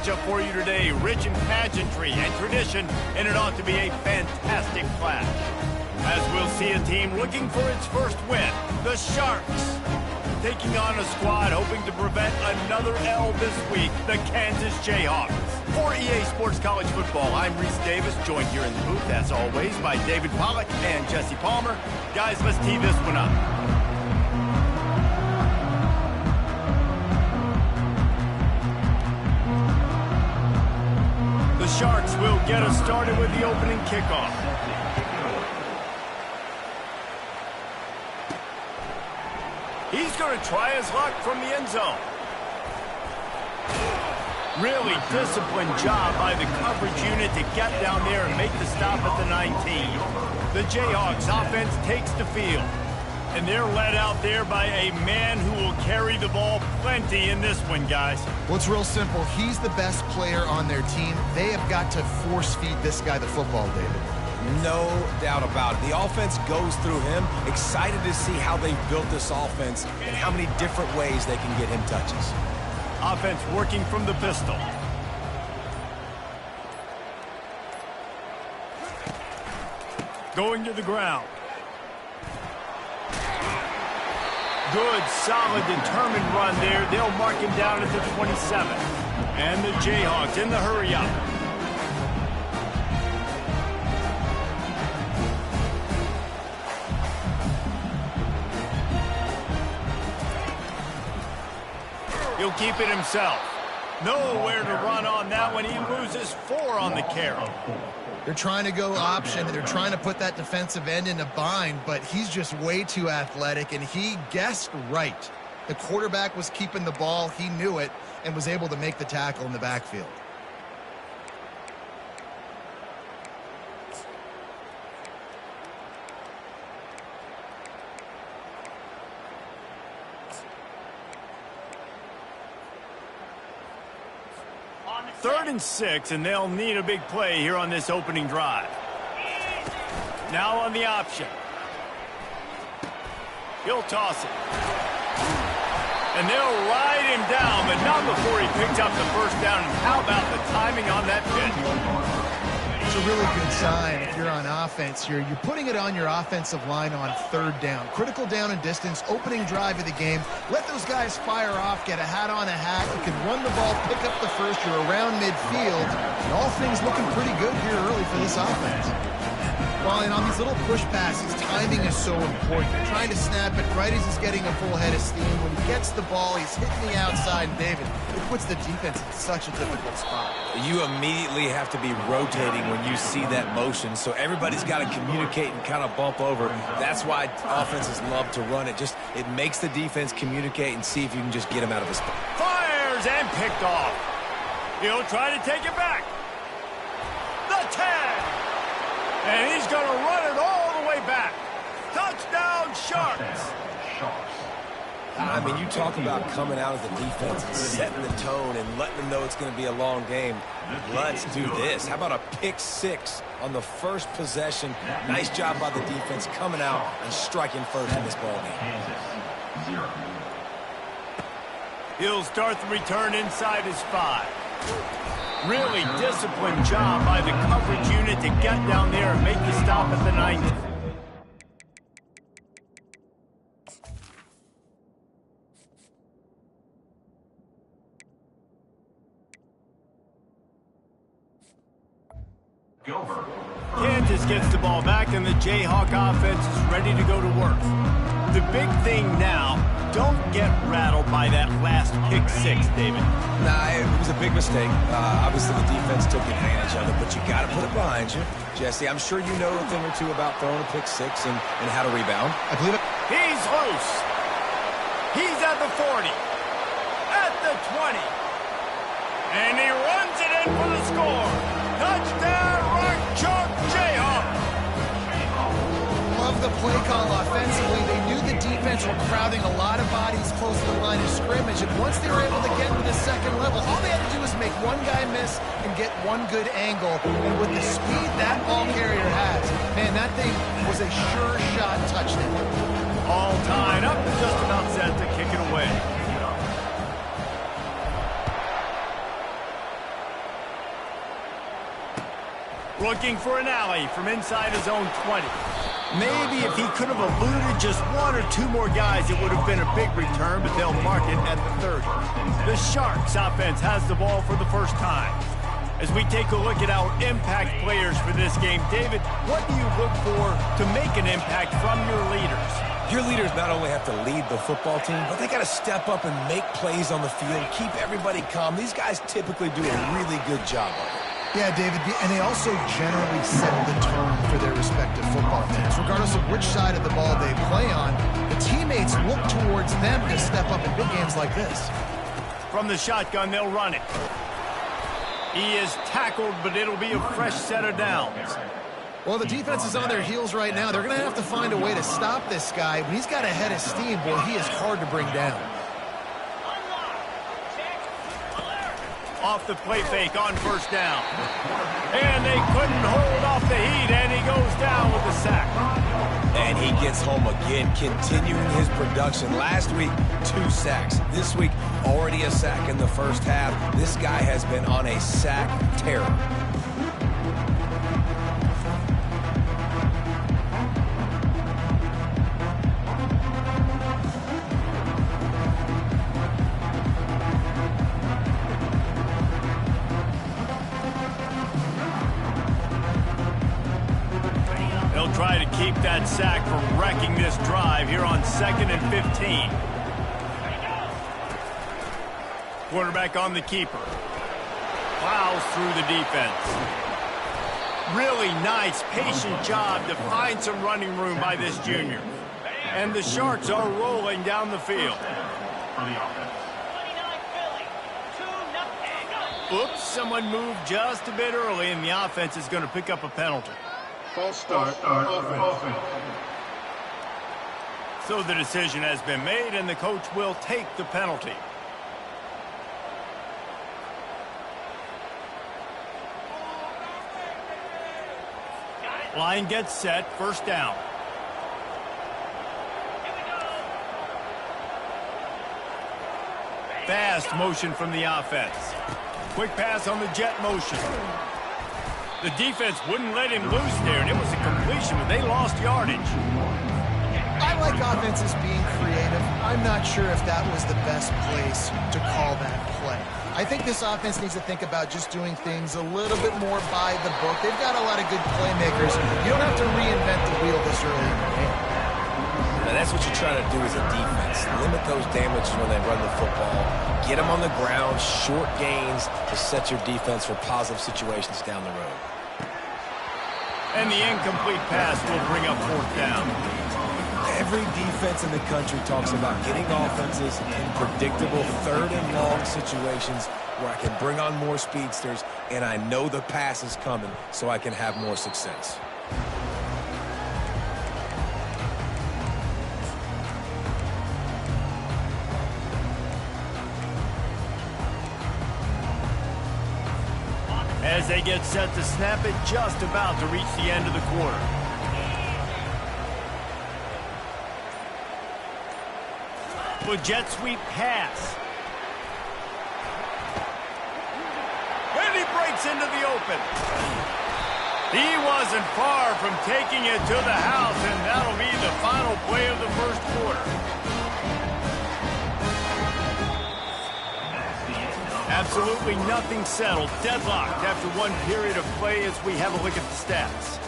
matchup for you today, rich in pageantry and tradition, and it ought to be a fantastic clash. As we'll see a team looking for its first win, the Sharks, taking on a squad hoping to prevent another L this week, the Kansas Jayhawks. For EA Sports College Football, I'm Reese Davis, joined here in the booth, as always, by David Pollack and Jesse Palmer. Guys, let's tee this one up. The Sharks will get us started with the opening kickoff. He's going to try his luck from the end zone. Really disciplined job by the coverage unit to get down there and make the stop at the 19. The Jayhawks offense takes the field. And they're led out there by a man who will carry the ball plenty in this one, guys. Well, it's real simple. He's the best player on their team. They have got to force-feed this guy the football, David. No doubt about it. The offense goes through him. Excited to see how they've built this offense and how many different ways they can get him touches. Offense working from the pistol. Going to the ground. Good, solid, determined run there. They'll mark him down at the 27. And the Jayhawks in the hurry-up. He'll keep it himself. Nowhere to run on that one. He loses 4 on the carry. They're trying to go option. They're trying to put that defensive end in a bind, but he's just way too athletic, and he guessed right. The quarterback was keeping the ball. He knew it and was able to make the tackle in the backfield. Third and 6, and they'll need a big play here on this opening drive. Now on the option. He'll toss it. And they'll ride him down, but not before he picks up the first down. And how about the timing on that pitch? It's a really good sign if you're on offense here. You're putting it on your offensive line on third down. Critical down and distance, opening drive of the game. Let those guys fire off, get a hat on a hat. You can run the ball, pick up the first. You're around midfield. And all things looking pretty good here early for this offense. Well, and on these little push passes, timing is so important. You're trying to snap it right as he's getting a full head of steam. When he gets the ball, he's hitting the outside. And David, it puts the defense in such a difficult spot. You immediately have to be rotating when you see that motion, so everybody's got to communicate and kind of bump over. That's why offenses love to run it. It makes the defense communicate and see if you can just get him out of his spot. Fires and picked off. He'll try to take it back. The 10. And he's going to run it all the way back. Touchdown, Sharks. I mean, you talk about coming out of the defense and setting the tone and letting them know it's going to be a long game. Let's do this. How about a pick 6 on the first possession? Nice job by the defense coming out and striking first in this ball game. He'll start the return inside his 5. Really disciplined job by the coverage unit to get down there and make the stop at the 90. Kansas gets the ball back, and the Jayhawk offense is ready to go to work. The big thing now, don't get rattled by that last pick 6, David. Nah, it was a big mistake. Obviously, the defense took advantage of it, but you got to put it behind you. Jesse, I'm sure you know a thing or two about throwing a pick 6 and how to rebound. I believe it. He's loose. He's at the 40. At the 20. And he runs it in for the score. Touchdown, Rock Chalk Jayhawk. Love the play call offensively. They knew the defense were crowding a lot of bodies close to the line of scrimmage, and once they were able to get to the second level, all they had to do was make one guy miss and get one good angle. And with the speed that ball carrier has, man, that thing was a sure shot touchdown. All tied up, just about set to kick it away. Looking for an alley from inside his own 20. Maybe if he could have eluded just one or two more guys, it would have been a big return, but they'll mark it at the 30. The Sharks offense has the ball for the first time. As we take a look at our impact players for this game, David, what do you look for to make an impact from your leaders? Your leaders not only have to lead the football team, but they got to step up and make plays on the field, keep everybody calm. These guys typically do a really good job of it. Yeah, David, and they also generally set the tone for their respective football teams. Regardless of which side of the ball they play on, the teammates look towards them to step up in big games like this. From the shotgun, they'll run it. He is tackled, but it'll be a fresh set of downs. Well, the defense is on their heels right now. They're going to have to find a way to stop this guy. When he's got a head of steam, boy, he is hard to bring down. Off the play fake on first down. And they couldn't hold off the heat, and he goes down with the sack. And he gets home again, continuing his production. Last week, 2 sacks. This week, already a sack in the first half. This guy has been on a sack tear. Try to keep that sack from wrecking this drive here on 2nd and 15. Quarterback on the keeper. Plows through the defense. Really nice, patient job to find some running room by this junior. And the Sharks are rolling down the field. Oops, someone moved just a bit early, and the offense is going to pick up a penalty. False start, offense. So the decision has been made, and the coach will take the penalty. Line gets set, first down. Fast motion from the offense. Quick pass on the jet motion. The defense wouldn't let him loose there, and it was a completion, but they lost yardage. I like offenses being creative. I'm not sure if that was the best place to call that play. I think this offense needs to think about just doing things a little bit more by the book. They've got a lot of good playmakers. You don't have to reinvent the wheel this early in the game. Now, that's what you try to do as a defense. Limit those damages when they run the football. Get them on the ground, short gains to set your defense for positive situations down the road. And the incomplete pass will bring up 4th down. Every defense in the country talks about getting offenses in predictable 3rd and long situations where I can bring on more speedsters and I know the pass is coming so I can have more success. As they get set to snap it, just about to reach the end of the quarter. With jet sweep pass. And he breaks into the open. He wasn't far from taking it to the house, and that'll be the final play of the first quarter. Absolutely nothing settled. Deadlocked after one period of play as we have a look at the stats.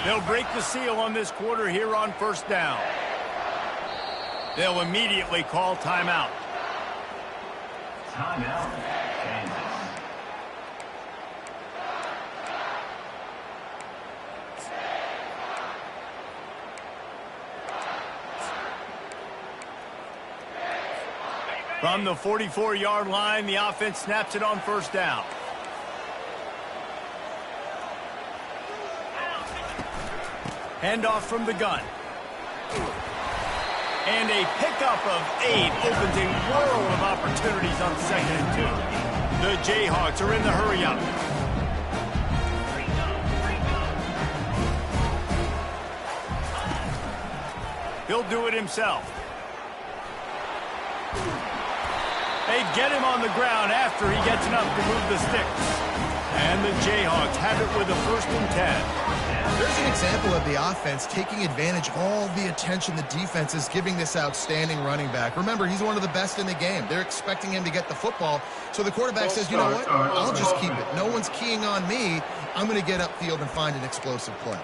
They'll break the seal on this quarter here on first down. They'll immediately call timeout. Timeout, Kansas. From the 44-yard line, the offense snaps it on first down. Handoff from the gun. And a pickup of 8 opens a world of opportunities on 2nd and 2. The Jayhawks are in the hurry-up. He'll do it himself. They get him on the ground after he gets enough to move the sticks. And the Jayhawks have it with a 1st and 10. There's an example of the offense taking advantage of all the attention the defense is giving this outstanding running back. Remember, he's one of the best in the game. They're expecting him to get the football. So the quarterback says, you know what? I'll just keep it. No one's keying on me. I'm going to get upfield and find an explosive play.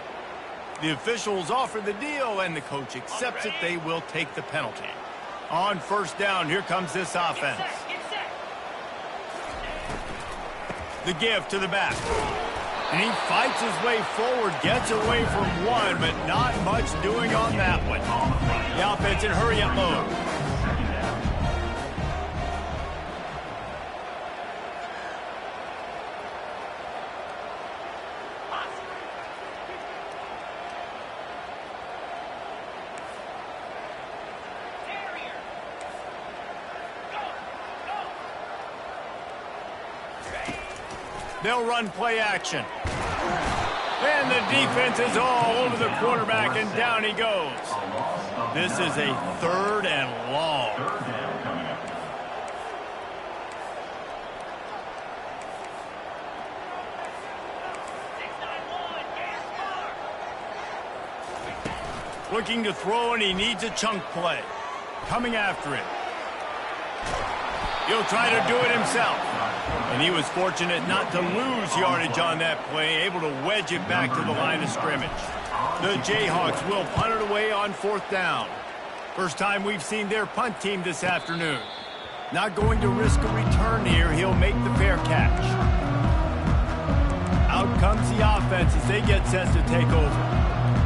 The officials offer the deal, and the coach accepts it. They will take the penalty. On 1st down, here comes this offense. The give to the back. And he fights his way forward, gets away from one, but not much doing on that one. The offense in hurry-up mode. They'll run play action. And the defense is all over the quarterback, and down he goes. This is a 3rd and long. Looking to throw, and he needs a chunk play. Coming after it. He'll try to do it himself. And he was fortunate not to lose yardage on that play, able to wedge it back to the line of scrimmage. The Jayhawks will punt it away on 4th down. First time we've seen their punt team this afternoon. Not going to risk a return here. He'll make the fair catch. Out comes the offense as they get set to take over.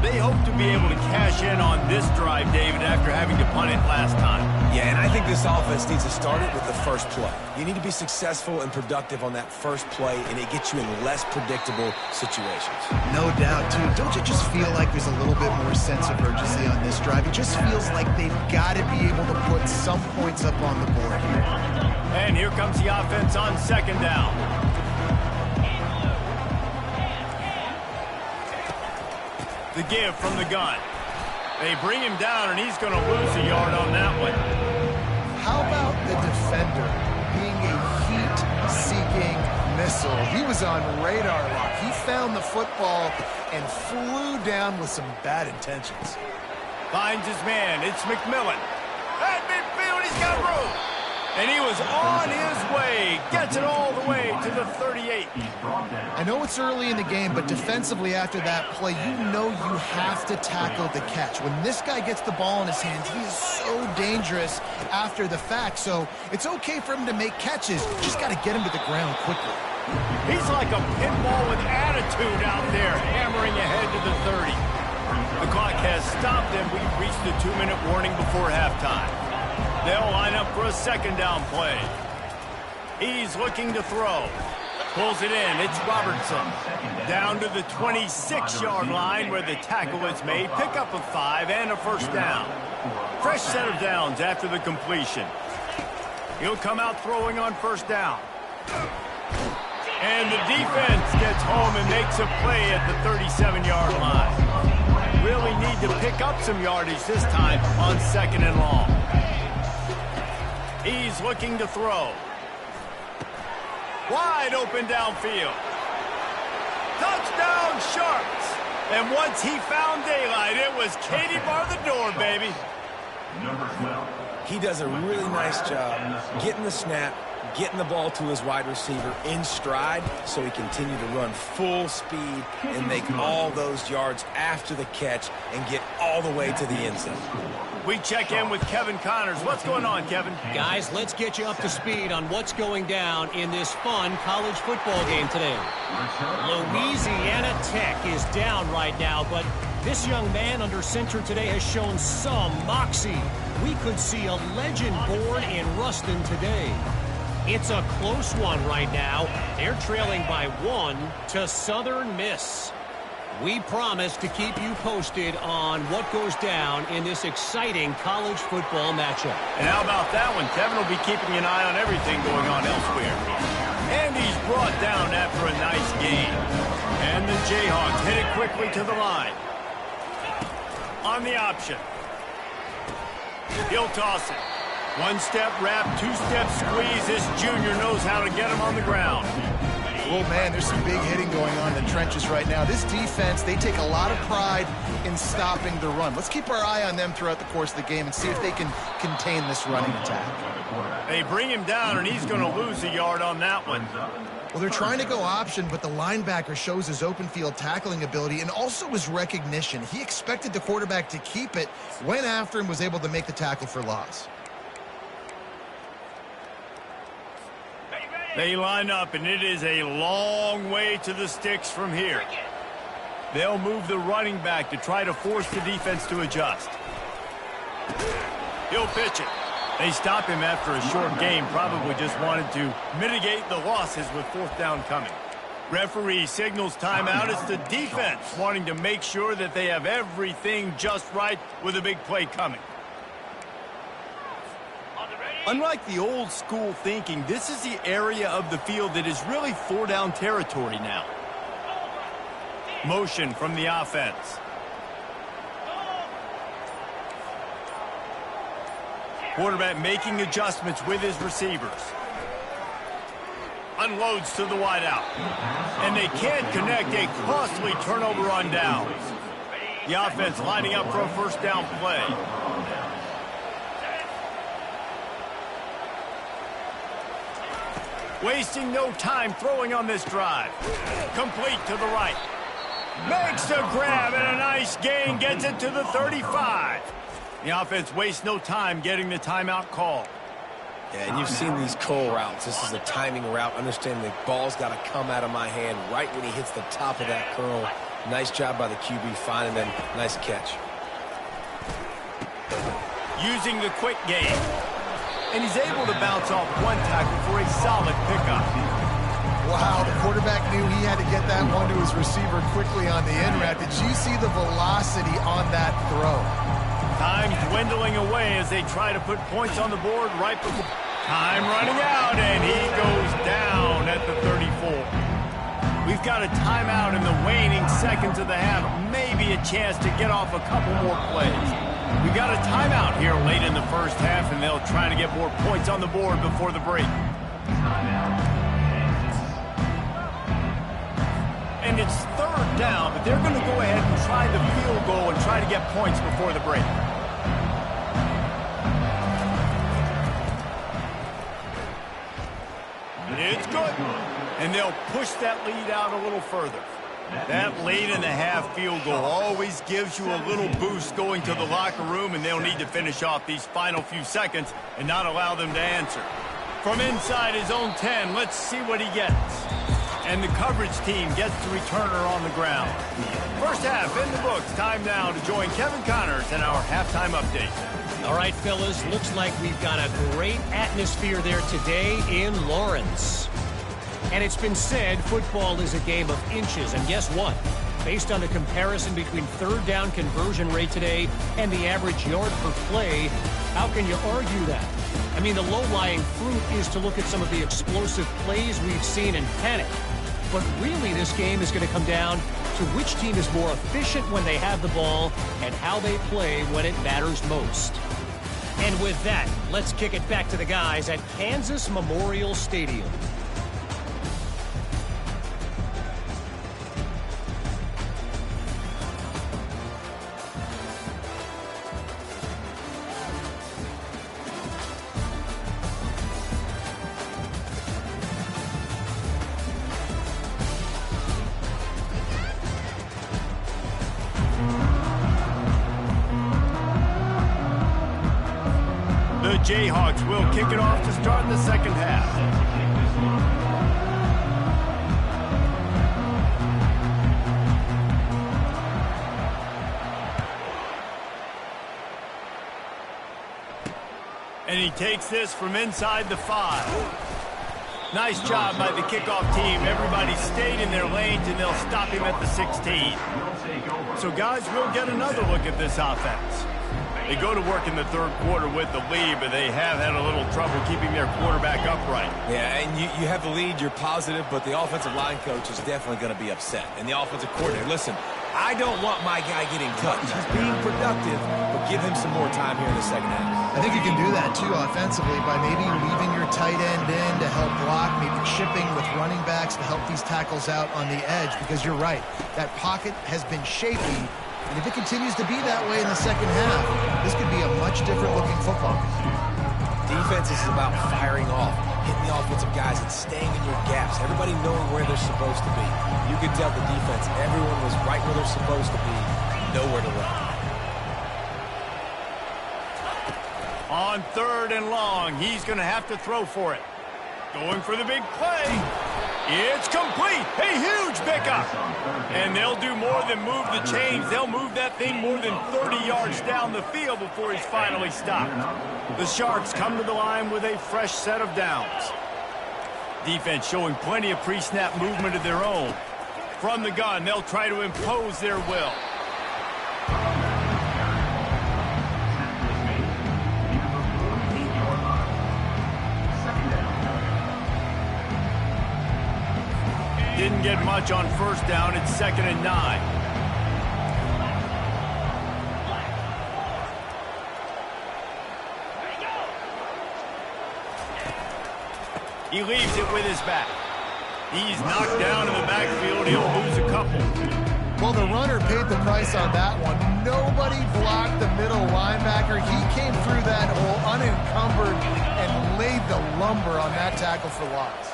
They hope to be able to cash in on this drive, David, after having to punt it last time. Yeah, and I think this offense needs to start it with the first play. You need to be successful and productive on that first play, and it gets you in less predictable situations. No doubt, too. Don't you just feel like there's a little bit more sense of urgency on this drive? It just feels like they've got to be able to put some points up on the board here. And here comes the offense on 2nd down. The give from the gun. They bring him down, and he's going to lose a yard on that one. How about the defender being a heat-seeking missile? He was on radar lock. He found the football and flew down with some bad intentions. Finds his man. It's McMillan. At midfield, he's got room. And he was on his way. Gets it all the way to the 38. I know it's early in the game, but defensively after that play, you know you have to tackle the catch. When this guy gets the ball in his hands, he is so dangerous after the fact. So it's okay for him to make catches. Just got to get him to the ground quickly. He's like a pinball with attitude out there, hammering ahead to the 30. The clock has stopped, and we've reached the 2-minute warning before halftime. They'll line up for a 2nd down play. He's looking to throw. Pulls it in. It's Robertson. Down to the 26-yard line where the tackle is made. Pick up a 5 and a 1st down. Fresh set of downs after the completion. He'll come out throwing on 1st down. And the defense gets home and makes a play at the 37-yard line. Really need to pick up some yardage this time on 2nd and long. He's looking to throw. Wide open downfield. Touchdown, Sharks. And once he found daylight, it was Katie bar the door, baby. Number 12. He does a really nice job getting the snap, getting the ball to his wide receiver in stride so he continue to run full speed and make all those yards after the catch and get all the way to the end zone. We check in with Kevin Connors. What's going on, Kevin? Guys, let's get you up to speed on what's going down in this fun college football game today. Louisiana Tech is down right now, but this young man under center today has shown some moxie. We could see a legend born in Ruston today. It's a close one right now. They're trailing by 1 to Southern Miss. We promise to keep you posted on what goes down in this exciting college football matchup. And how about that one? Kevin will be keeping an eye on everything going on elsewhere. And he's brought down after a nice game. And the Jayhawks hit it quickly to the line. On the option. He'll toss it. One-step wrap, two-step squeeze. This junior knows how to get him on the ground. Oh, man, there's some big hitting going on in the trenches right now. This defense, they take a lot of pride in stopping the run. Let's keep our eye on them throughout the course of the game and see if they can contain this running attack. They bring him down, and he's going to lose a yard on that one. Well, they're trying to go option, but the linebacker shows his open field tackling ability and also his recognition. He expected the quarterback to keep it, went after him, was able to make the tackle for loss. They line up, and it is a long way to the sticks from here. They'll move the running back to try to force the defense to adjust. He'll pitch it. They stop him after a short game, probably just wanted to mitigate the losses with fourth down coming. Referee signals timeout. It's the defense wanting to make sure that they have everything just right with a big play coming. Unlike the old school thinking, this is the area of the field that is really four-down territory now. Motion from the offense. Quarterback making adjustments with his receivers. Unloads to the wideout. And they can't connect. A costly turnover on downs. The offense lining up for a first down play. Wasting no time throwing on this drive. Complete to the right. Makes the grab and a nice gain. Gets it to the 35. The offense wastes no time getting the timeout call. Yeah, and you've seen these curl routes. This is a timing route. Understand the ball's got to come out of my hand right when he hits the top of that curl. Nice job by the QB finding them. Nice catch. Using the quick game. And he's able to bounce off one tackle for a solid pickup. Wow, the quarterback knew he had to get that one to his receiver quickly on the in route. Did you see the velocity on that throw? Time dwindling away as they try to put points on the board right before. Time running out, and he goes down at the 34. We've got a timeout in the waning seconds of the half. Maybe a chance to get off a couple more plays. We got a timeout here late in the first half, and they'll try to get more points on the board before the break. And it's third down, but they're going to go ahead and try the field goal and try to get points before the break. It's good. And they'll push that lead out a little further. That late in the half field goal always gives you a little boost going to the locker room, and they'll need to finish off these final few seconds and not allow them to answer. From inside his own 10, let's see what he gets. And the coverage team gets the returner on the ground. First half in the books. Time now to join Kevin Connors in our halftime update. All right, fellas, looks like we've got a great atmosphere there today in Lawrence. And it's been said football is a game of inches. And guess what? Based on the comparison between third down conversion rate today and the average yard per play, how can you argue that? I mean, the low-lying fruit is to look at some of the explosive plays we've seen and panic. But really, this game is going to come down to which team is more efficient when they have the ball and how they play when it matters most. And with that, let's kick it back to the guys at Kansas Memorial Stadium. Jayhawks will kick it off to start the second half. And he takes this from inside the 5. Nice job by the kickoff team. Everybody stayed in their lanes, and they'll stop him at the 16. So, guys, we'll get another look at this offense. They go to work in the third quarter with the lead, but they have had a little trouble keeping their quarterback upright. Yeah, and you have the lead, you're positive, but the offensive line coach is definitely going to be upset. And the offensive coordinator, listen, I don't want my guy getting touched. He's being productive, but give him some more time here in the second half. I think you can do that, too, offensively, by maybe leaving your tight end in to help block, maybe chipping with running backs to help these tackles out on the edge, because you're right. That pocket has been shaky, and if it continues to be that way in the second half, this could be a much different-looking football game. Defense is about firing off, hitting the offensive guys, and staying in your gaps. Everybody knowing where they're supposed to be. You could tell the defense, everyone was right where they're supposed to be, nowhere to run. On 3rd and long, he's going to have to throw for it. Going for the big play. It's complete. A huge pickup. And they'll do more than move the chains. They'll move that thing more than 30 yards down the field before he's finally stopped. The Sharks come to the line with a fresh set of downs. Defense showing plenty of pre-snap movement of their own. From the gun, they'll try to impose their will. Didn't get much on 1st down. It's 2nd and 9. He leaves it with his back. He's knocked down in the backfield. He'll lose a couple. Well, the runner paid the price on that one. Nobody blocked the middle linebacker. He came through that hole unencumbered and laid the lumber on that tackle for loss.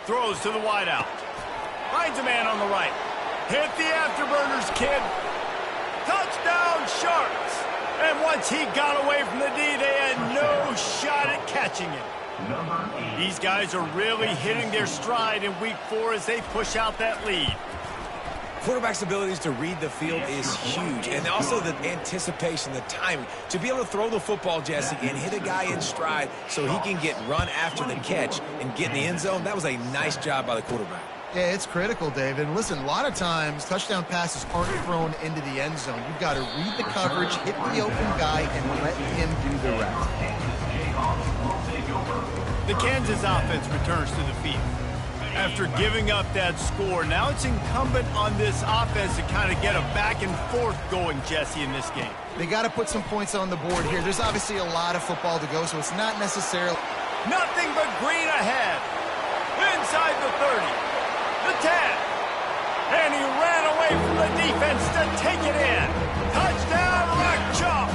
Throws to the wideout. Finds a man on the right. Hit the afterburners, kid. Touchdown, Sharks. And once he got away from the D, they had no shot at catching him. These guys are really hitting their stride in week 4 as they push out that lead. Quarterback's abilities to read the field is huge, and also the anticipation, the timing. To be able to throw the football, Jesse, and hit a guy in stride so he can get run after the catch and get in the end zone, that was a nice job by the quarterback. Yeah, it's critical, David. And listen, a lot of times, touchdown passes aren't thrown into the end zone. You've got to read the coverage, hit the open guy, and let him do the rest. The Kansas offense returns to the field. After giving up that score, now it's incumbent on this offense to kind of get a back and forth going, Jesse, in this game. They got to put some points on the board here. There's obviously a lot of football to go, so it's not necessarily... Nothing but green ahead. Inside the 30. The 10. And he ran away from the defense to take it in. Touchdown, Rock Chalk.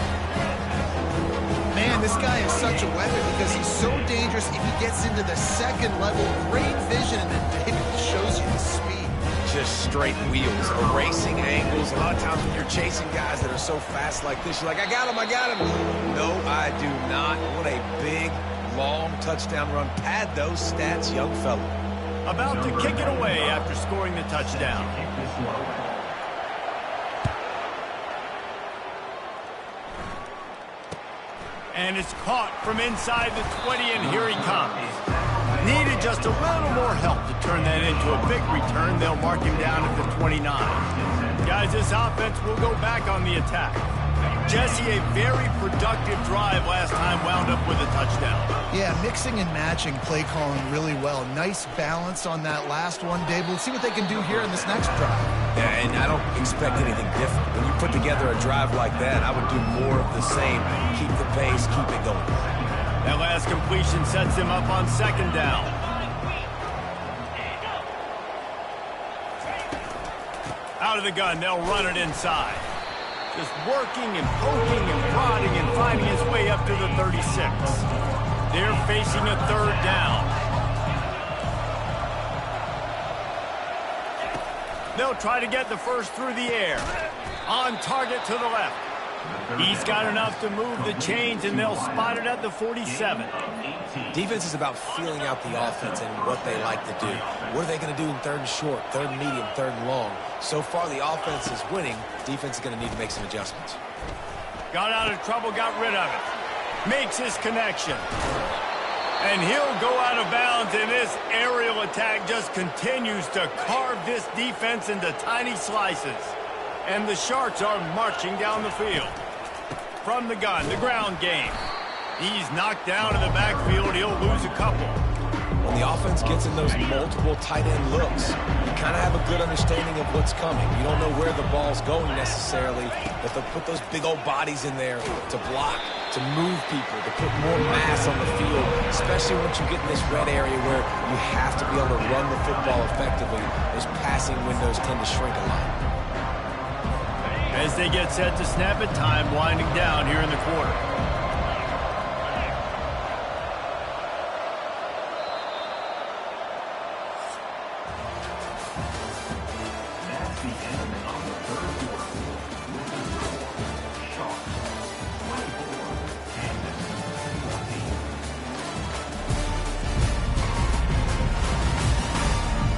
Man, this guy is such a weapon because he's so dangerous if he gets into the second level. Great vision, and then David shows you the speed. Just straight wheels, erasing angles. A lot of times when you're chasing guys that are so fast like this, you're like, I got him, I got him. No, I do not. What a big, long touchdown run. Pad those stats, young fella. About to kick it away after scoring the touchdown. And it's caught from inside the 20, and here he comes. Needed just a little more help to turn that into a big return. They'll mark him down at the 29. Guys, this offense will go back on the attack. Jesse, a very productive drive last time, wound up with a touchdown. Yeah, mixing and matching play calling really well. Nice balance on that last one, Dave. We'll see what they can do here in this next drive. Yeah, and I don't expect anything different. When you put together a drive like that, I would do more of the same. Keep the pace, keep it going. That last completion sets him up on 2nd down. Out of the gun, they'll run it inside. Just working and poking and prodding and finding his way up to the 36. They're facing a 3rd down. They'll try to get the first through the air. On target to the left. He's got enough to move the chains, and they'll spot it at the 47. Defense is about feeling out the offense and what they like to do. What are they going to do in 3rd and short, 3rd and medium, 3rd and long? So far, the offense is winning. Defense is going to need to make some adjustments. Got out of trouble, got rid of it. Makes his connection. And he'll go out of bounds, and this aerial attack just continues to carve this defense into tiny slices. And the Sharks are marching down the field. From the gun, the ground game. He's knocked down in the backfield. He'll lose a couple. when the offense gets in those multiple tight end looks, you kind of have a good understanding of what's coming. You don't know where the ball's going necessarily, but they'll put those big old bodies in there to block, to move people, to put more mass on the field, especially once you get in this red area where you have to be able to run the football effectively. Those passing windows tend to shrink a lot. As they get set to snap it, time winding down here in the quarter.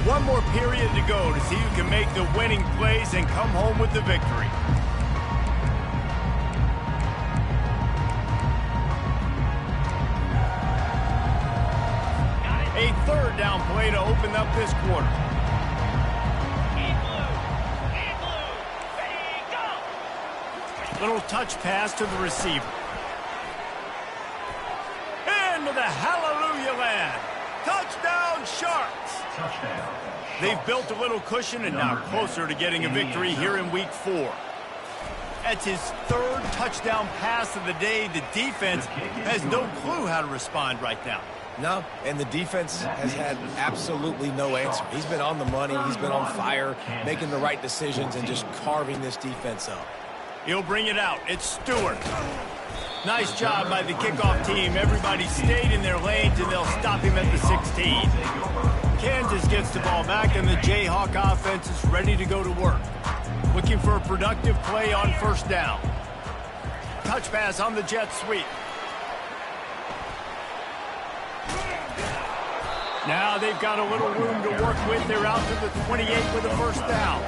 One more period to go to see who can make the winning plays and come home with the victory. A third down play to open up this quarter. Little touch pass to the receiver. Into the hallelujah land. Touchdown, Sharks! Touchdown. They've built a little cushion and now closer to getting a victory here in Week 4. That's his third touchdown pass of the day. The defense has no clue how to respond right now. No, and the defense has had absolutely no answer. He's been on the money. He's been on fire, making the right decisions and just carving this defense up. He'll bring it out. It's Stewart. Nice job by the kickoff team. Everybody stayed in their lanes, and they'll stop him at the 16. Kansas gets the ball back, and the Jayhawk offense is ready to go to work. Looking for a productive play on first down. Touch pass on the jet sweep. Now they've got a little room to work with. They're out to the 28 with a first down.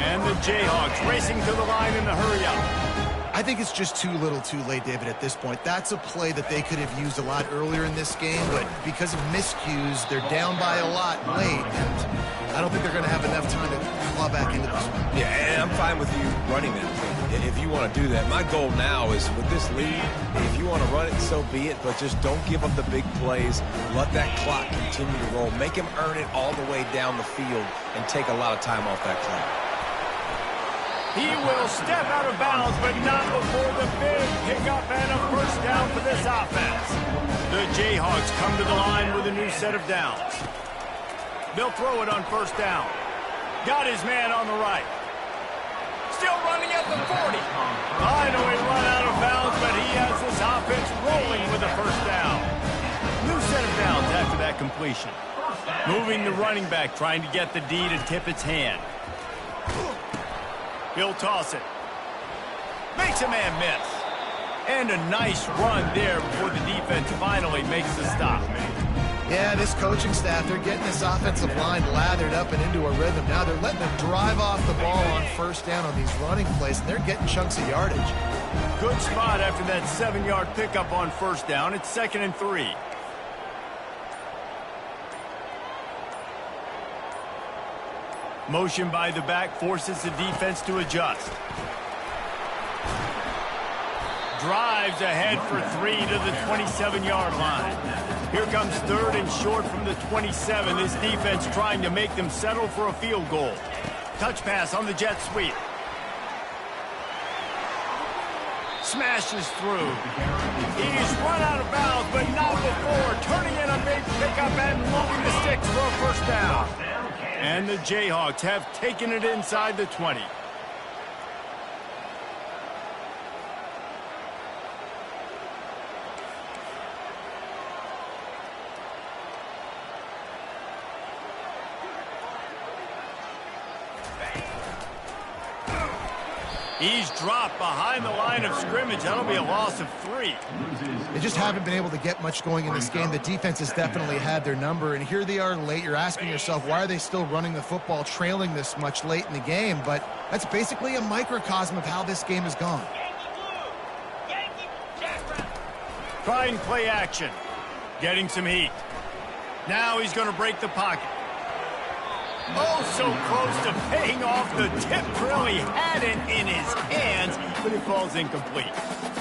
And the Jayhawks racing to the line in the hurry-up. I think it's just too little too late, David, at this point. That's a play that they could have used a lot earlier in this game, but because of miscues, they're down by a lot late, and I don't think they're going to have enough time to claw back into this one. Yeah, and I'm fine with you running that thing if you want to do that. My goal now is with this lead, if you want to run it, so be it, but just don't give up the big plays. Let that clock continue to roll. Make him earn it all the way down the field and take a lot of time off that clock. He will step out of bounds, but not before the big pickup and a first down for this offense. The Jayhawks come to the line with a new set of downs. They'll throw it on first down. Got his man on the right. Still running at the 40. Finally run out of bounds, but he has this offense rolling with a first down. New set of downs after that completion. Moving the running back, trying to get the D to tip its hand. He'll toss it. Makes a man miss. And a nice run there before the defense finally makes the stop. Yeah, this coaching staff, they're getting this offensive line lathered up and into a rhythm. Now they're letting them drive off the ball on first down on these running plays, and they're getting chunks of yardage. Good spot after that 7-yard pickup on first down. It's 2nd and 3. Motion by the back forces the defense to adjust. Drives ahead for 3 to the 27-yard line. Here comes 3rd and short from the 27. This defense trying to make them settle for a field goal. Touch pass on the jet sweep. Smashes through. He's run out of bounds, but not before turning in a big pickup and moving the sticks for a first down. And the Jayhawks have taken it inside the 20. He's dropped behind the line of scrimmage. That'll be a loss of 3. They just haven't been able to get much going in this game. The defense has definitely had their number, and here they are late. You're asking yourself, why are they still running the football, trailing this much late in the game? But that's basically a microcosm of how this game has gone. Trying play action. Getting some heat. Now he's going to break the pocket. Oh, so close to paying off the tip drill. He had it in his hands, but it falls incomplete.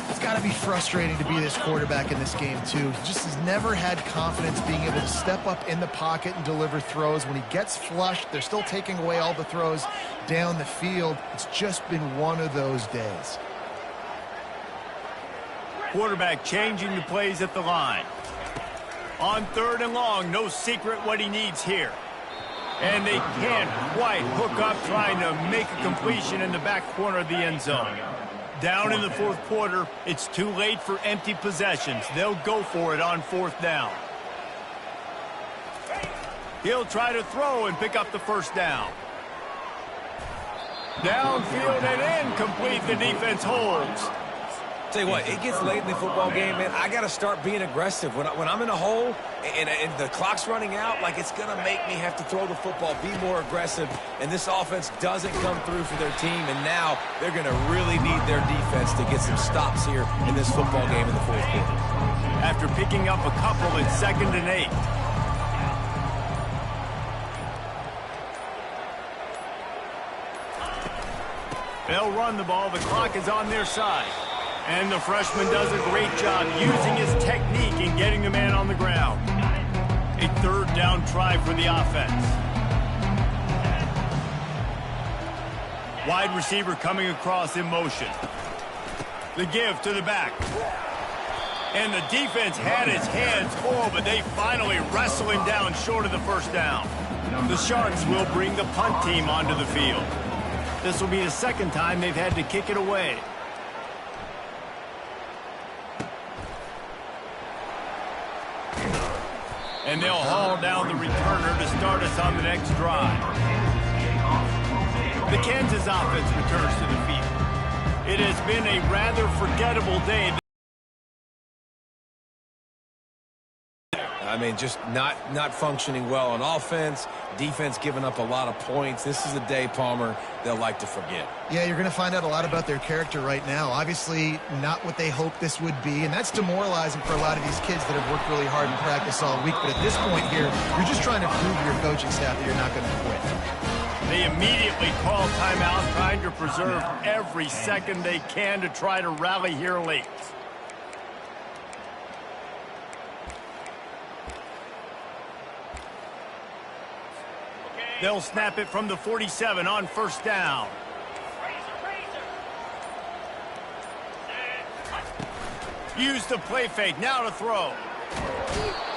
It's got to be frustrating to be this quarterback in this game, too. He just has never had confidence being able to step up in the pocket and deliver throws. When he gets flushed, they're still taking away all the throws down the field. It's just been one of those days. Quarterback changing the plays at the line. On 3rd and long, no secret what he needs here. And they can't quite hook up trying to make a completion in the back corner of the end zone. Down in the 4th quarter, it's too late for empty possessions. They'll go for it on 4th down. He'll try to throw and pick up the 1st down. Downfield and incomplete. The defense holds. Tell you what, it gets late in the football game, man. I got to start being aggressive. When I'm in a hole and the clock's running out, like, it's going to make me have to throw the football, be more aggressive, and this offense doesn't come through for their team, and now they're going to really need their defense to get some stops here in this football game in the 4th quarter. After picking up a couple in 2nd and 8. They'll run the ball. The clock is on their side. And the freshman does a great job using his technique and getting the man on the ground. A 3rd down try for the offense. Wide receiver coming across in motion. The give to the back. And the defense had his hands full, but they finally wrestle him down short of the 1st down. The Sharks will bring the punt team onto the field. This will be the 2nd time they've had to kick it away. And they'll haul down the returner to start us on the next drive. The Kansas offense returns to the field. It has been a rather forgettable day. I mean, just not functioning well on offense. Defense giving up a lot of points. This is a day, Palmer, they'll like to forget. Yeah, you're going to find out a lot about their character right now. Obviously, not what they hoped this would be, and that's demoralizing for a lot of these kids that have worked really hard in practice all week. But at this point here, you're just trying to prove to your coaching staff that you're not going to quit. They immediately call timeout, trying to preserve every second they can to try to rally here late. They'll snap it from the 47 on 1st down. Use the play fake, now to throw.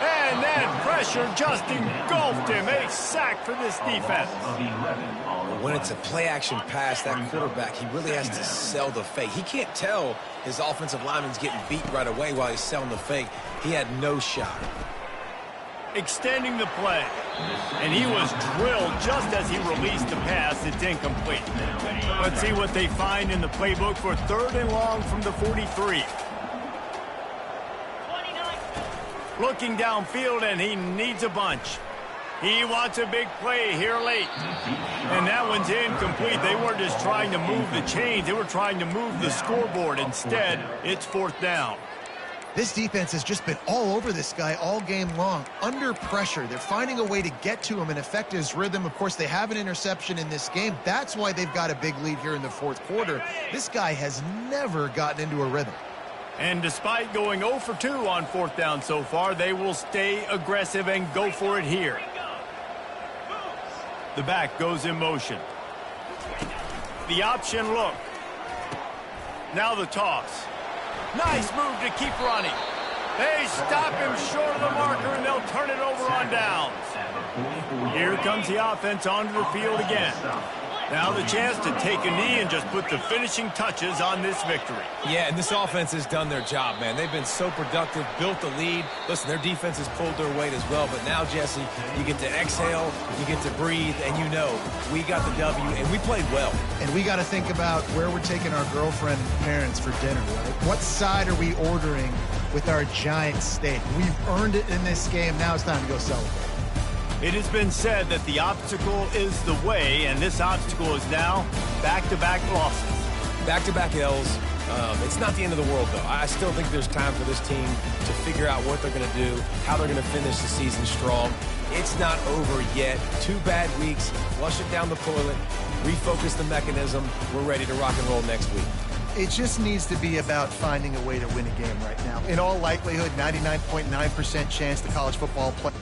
And then pressure just engulfed him. A sack for this defense. When it's a play-action pass, that quarterback, he really has to sell the fake. He can't tell his offensive lineman's getting beat right away while he's selling the fake. He had no shot. Extending the play. And he was drilled just as he released the pass. It's incomplete. Let's see what they find in the playbook for 3rd and long from the 43. Looking downfield, and he needs a bunch. He wants a big play here late. And that one's incomplete. They weren't just trying to move the chains. They were trying to move the scoreboard. Instead, it's 4th down. This defense has just been all over this guy all game long. Under pressure, they're finding a way to get to him and affect his rhythm. Of course, they have an interception in this game. That's why they've got a big lead here in the 4th quarter. This guy has never gotten into a rhythm. And despite going 0 for 2 on 4th down so far, they will stay aggressive and go for it here. The back goes in motion. The option look. Now the toss. Nice move to keep running. They stop him short of the marker, and they'll turn it over on downs. Here comes the offense onto the field again. Now the chance to take a knee and just put the finishing touches on this victory. Yeah, and this offense has done their job, man. They've been so productive, built the lead. Listen, their defense has pulled their weight as well. But now, Jesse, you get to exhale, you get to breathe, and you know we got the W, and we played well. And we got to think about where we're taking our girlfriend and parents for dinner, right? What side are we ordering with our giant steak? We've earned it in this game. Now it's time to go celebrate. It has been said that the obstacle is the way, and this obstacle is now back-to-back losses. Back-to-back L's. It's not the end of the world, though. I still think there's time for this team to figure out what they're going to do, how they're going to finish the season strong. It's not over yet. 2 bad weeks. Flush it down the toilet. Refocus the mechanism. We're ready to rock and roll next week. It just needs to be about finding a way to win a game right now. In all likelihood, 99.9% chance the college football play.